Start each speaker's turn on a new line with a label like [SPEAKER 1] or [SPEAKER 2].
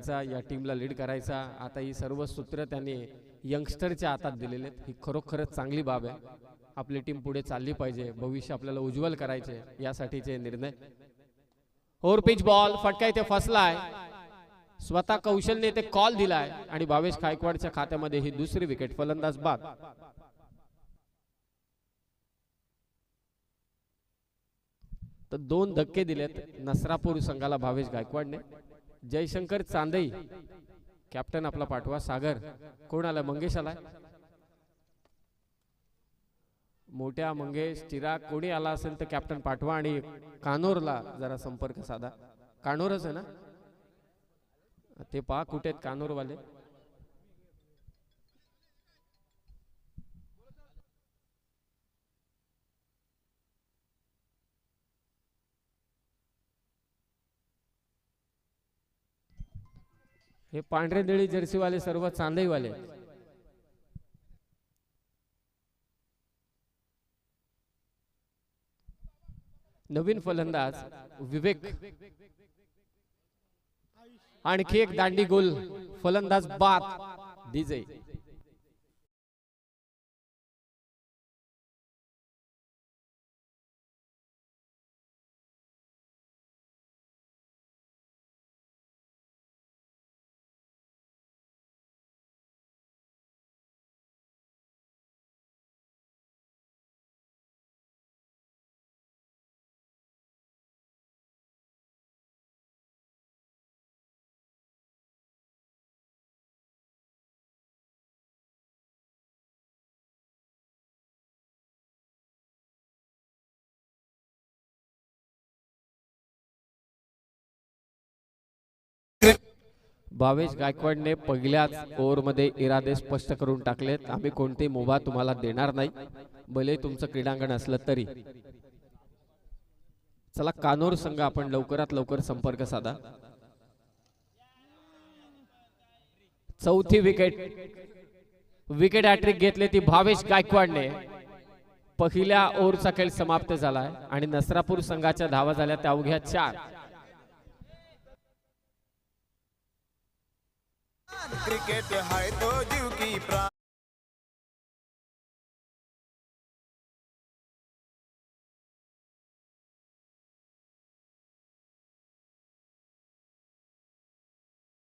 [SPEAKER 1] करायचा, या टीमला लीड करायचा. आता ही सर्व सूत्र त्यांनी यंगस्टरच्या हातात दिलेले आहेत. ही खरोखरच चांगली बाब आहे. आपली टीम पुढे चालली पाहिजे, भविष्य आपल्याला उज्ज्वल करायचे, यासाठीचे निर्णय. ओव्हर पिच बॉल फटका इथे फसलाय. स्वतः कौशलने ते कॉल दिलाय आणि भावेश गायकवाडच्या खात्यामध्ये ही दुसरी विकेट. फलंदाज बाद. तर 2 धक्के दिलेत नसरापूर संघाला भावेश गायकवाडने. जयशंकर चांदई कॅप्टन आपला पाठवा. सागर कोण आला? मंगेश आलाय. मोठ्या मंगेश चिराग कोणी आला असेल तर कॅप्टन पाठवा आणि कानोरला जरा संपर्क साधा. कानोरच आहे ना ते? पहा कुठे आहेत कानोरवाले. हे पांढरे निळी जर्सीवाले सर्व चांदईवाले. नवीन फलंदाज विवेक. आणखी एक दांडी गोल. फलंदाज बाद. डीजे भावेश गायकवाडने पहिल्याच ओव्हरमध्ये इरादे स्पष्ट करून टाकलेत. आम्ही कोणते मुभा तुम्हाला देणार नाही, भले तुमचं क्रीडांगण असलं तरी. चला कानोर संघ आपण लवकरात लवकर संपर्क साधा. चौथी विकेट. विकेट हॅट्रिक घेतली ती भावेश गायकवाडने. पहिल्या ओव्हरचा खेळ समाप्त झालाय आणि नसरापूर संघाच्या धावा झाल्या त्या अवघ्या 4.
[SPEAKER 2] क्रिकेट है तो जीव की प्राण.